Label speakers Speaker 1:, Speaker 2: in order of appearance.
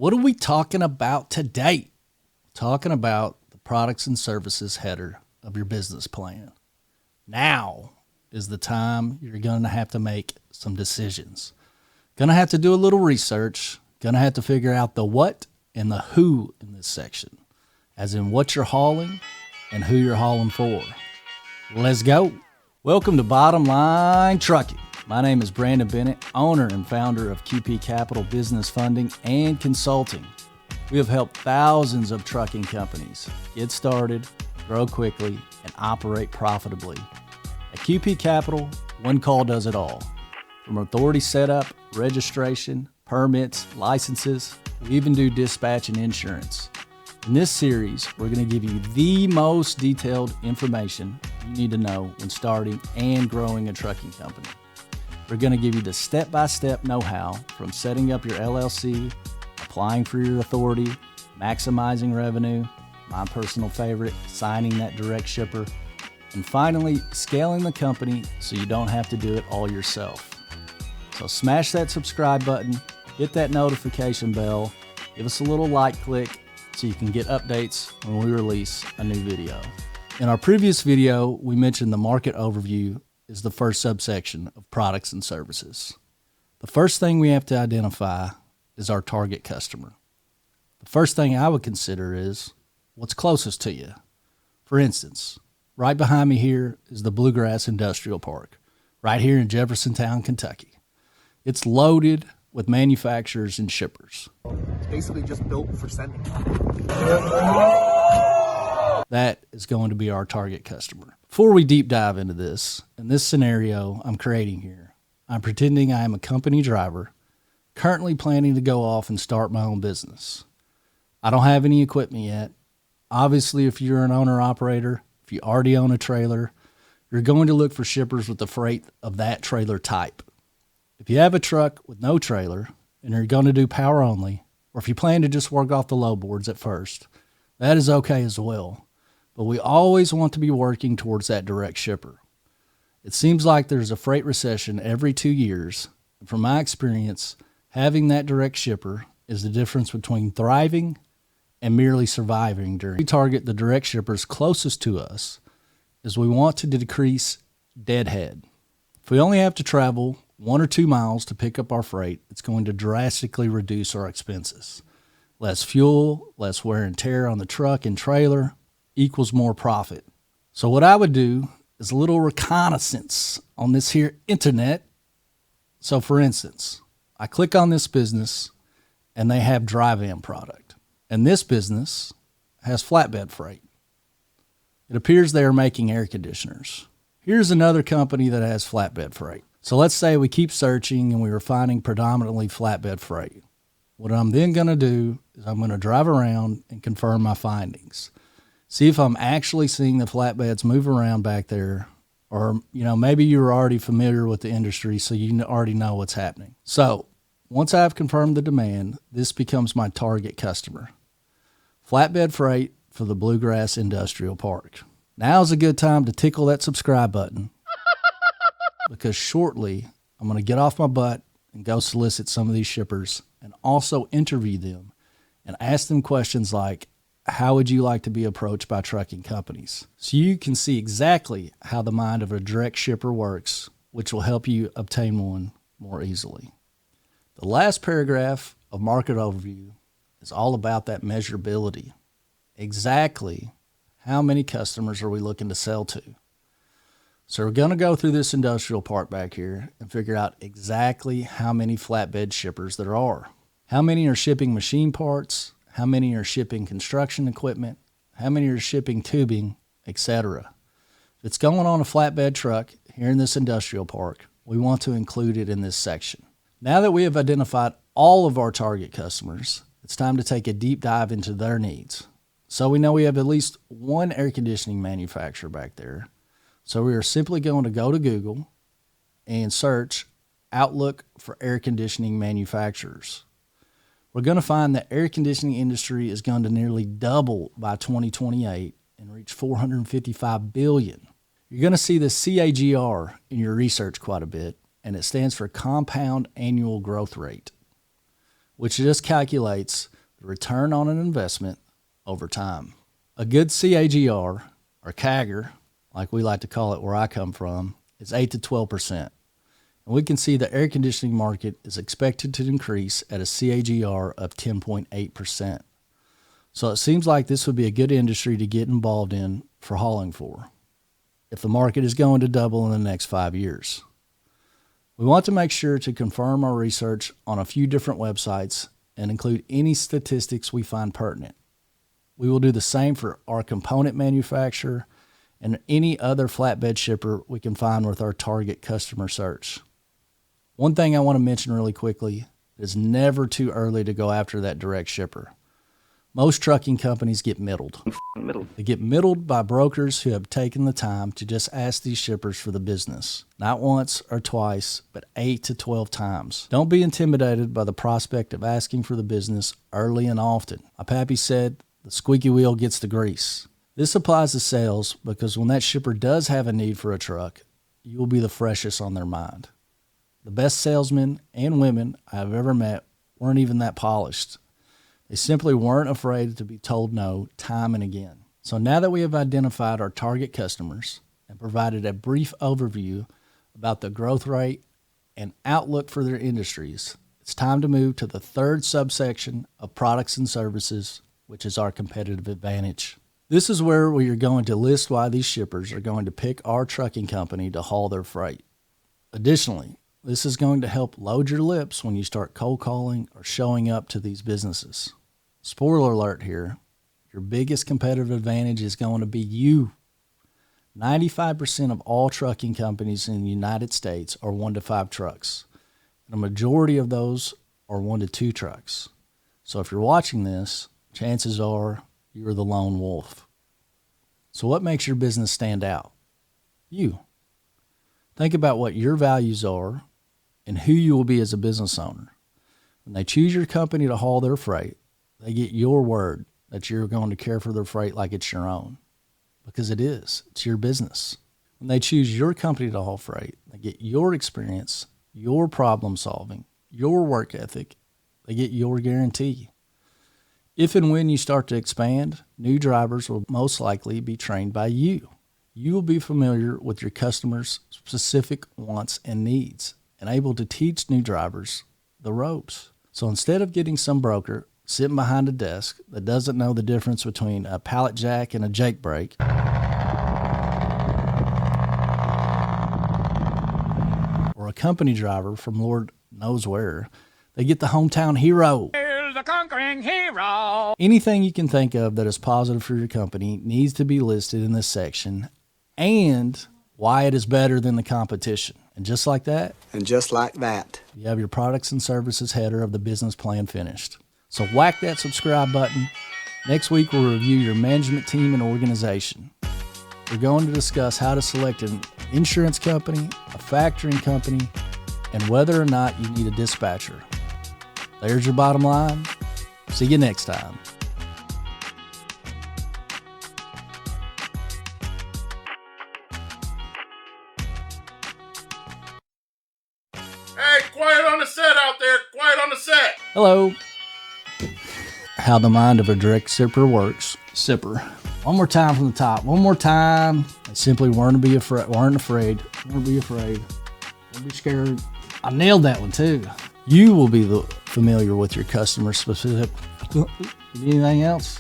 Speaker 1: What are we talking about today? Talking about the products and services header of your business plan. Now is the time you're going to have to make some decisions. Going to have to do a little research. Going to have to figure out the what and the who in this section, as in what you're hauling and who you're hauling for. Let's go. Welcome to Bottom Line Trucking. My name is Brandon Bennett, owner and founder of QP Capital Business Funding and Consulting. We have helped thousands of trucking companies get started, grow quickly, and operate profitably. At QP Capital, one call does it all. From authority setup, registration, permits, licenses, we even do dispatch and insurance. In this series, we're going to give you the most detailed information you need to know when starting and growing a trucking company. We're going to give you the step-by-step know-how from setting up your LLC, applying for your authority, maximizing revenue, my personal favorite, signing that direct shipper, and finally, scaling the company so you don't have to do it all yourself. So smash that subscribe button, hit that notification bell, give us a little like click so you can get updates when we release a new video. In our previous video, we mentioned the market overview is the first subsection of products and services. The first thing we have to identify is our target customer. The first thing I would consider is what's closest to you. For instance, right behind me here is the Bluegrass Industrial Park, right here in Jeffersontown, Kentucky. It's loaded with manufacturers and shippers.
Speaker 2: It's basically just built for sending.
Speaker 1: That is going to be our target customer. Before we deep dive into this, in this scenario I'm creating here, I'm pretending I am a company driver, currently planning to go off and start my own business. I don't have any equipment yet. Obviously, if you're an owner-operator, if you already own a trailer, you're going to look for shippers with the freight of that trailer type. If you have a truck with no trailer and you're going to do power only, or if you plan to just work off the low boards at first, that is okay as well. But we always want to be working towards that direct shipper. It seems like there's a freight recession every 2 years. And from my experience, having that direct shipper is the difference between thriving and merely surviving during. We target the direct shippers closest to us as we want to decrease deadhead. If we only have to travel 1 or 2 miles to pick up our freight, it's going to drastically reduce our expenses. Less fuel, less wear and tear on the truck and trailer equals more profit. So what I would do is a little reconnaissance on this here internet. So for instance, I click on this business and they have dry van product. And this business has flatbed freight. It appears they are making air conditioners. Here's another company that has flatbed freight. So let's say we keep searching and we are finding predominantly flatbed freight. What I'm then going to do is I'm going to drive around and confirm my findings. See if I'm actually seeing the flatbeds move around back there, or, maybe you're already familiar with the industry, so you already know what's happening. So once I've confirmed the demand, this becomes my target customer. Flatbed freight for the Bluegrass Industrial Park. Now's a good time to tickle that subscribe button because shortly I'm going to get off my butt and go solicit some of these shippers and also interview them and ask them questions like, how would you like to be approached by trucking companies? So you can see exactly how the mind of a direct shipper works, which will help you obtain one more easily. The last paragraph of market overview is all about that measurability. Exactly how many customers are we looking to sell to? So we're going to go through this industrial park back here and figure out exactly how many flatbed shippers there are. How many are shipping machine parts? How many are shipping construction equipment? How many are shipping tubing, etc.? If it's going on a flatbed truck here in this industrial park, we want to include it in this section. Now that we have identified all of our target customers, it's time to take a deep dive into their needs. So we know we have at least one air conditioning manufacturer back there. So we are simply going to go to Google and search Outlook for air conditioning manufacturers. We're going to find the air conditioning industry is going to nearly double by 2028 and reach $455 billion. You're going to see the CAGR in your research quite a bit, and it stands for Compound Annual Growth Rate. which just calculates the return on an investment over time. A good CAGR, or CAGR, like we like to call it where I come from, is 8 to 12%. And we can see the air conditioning market is expected to increase at a CAGR of 10.8%. So it seems like this would be a good industry to get involved in for hauling for, if the market is going to double in the next 5 years. We want to make sure to confirm our research on a few different websites and include any statistics we find pertinent. We will do the same for our component manufacturer and any other flatbed shipper we can find with our target customer search. One thing I want to mention really quickly is never too early to go after that direct shipper. Most trucking companies get middled. They get middled by brokers who have taken the time to just ask these shippers for the business. Not once or twice, but 8 to 12 times. Don't be intimidated by the prospect of asking for the business early and often. My pappy said, the squeaky wheel gets the grease. This applies to sales because when that shipper does have a need for a truck, you will be the freshest on their mind. The best salesmen and women I have ever met weren't even that polished. They simply weren't afraid to be told no time and again. So now that we have identified our target customers and provided a brief overview about the growth rate and outlook for their industries, it's time to move to the third subsection of products and services, which is our competitive advantage. This is where we are going to list why these shippers are going to pick our trucking company to haul their freight. Additionally, this is going to help load your lips when you start cold calling or showing up to these businesses. Spoiler alert here, your biggest competitive advantage is going to be you. 95% of all trucking companies in the United States are 1 to 5 trucks. And a majority of those are 1 to 2 trucks. So if you're watching this, chances are you're the lone wolf. So what makes your business stand out? You. Think about what your values are and who you will be as a business owner. When they choose your company to haul their freight, they get your word that you're going to care for their freight like it's your own. Because it is. It's your business. When they choose your company to haul freight, they get your experience, your problem solving, your work ethic. They get your guarantee. If and when you start to expand, new drivers will most likely be trained by you. You will be familiar with your customers' specific wants and needs and able to teach new drivers the ropes. So instead of getting some broker sitting behind a desk that doesn't know the difference between a pallet jack and a Jake brake, or a company driver from Lord knows where, they get the hometown hero.
Speaker 3: The conquering hero.
Speaker 1: Anything you can think of that is positive for your company needs to be listed in this section and why it is better than the competition. And just like that, you have your products and services header of the business plan finished. So whack that subscribe button. Next week, we'll review your management team and organization. We're going to discuss how to select an insurance company, a factoring company, and whether or not you need a dispatcher. There's your bottom line. See you next time.
Speaker 4: Hey, quiet on the set out there. Quiet on the set.
Speaker 1: Hello. How the mind of a direct sipper works. Sipper. One more time from the top. One more time. They simply weren't afraid. Weren't be afraid. Don't be scared. I nailed that one too. You will be familiar with your customer specific. Anything else?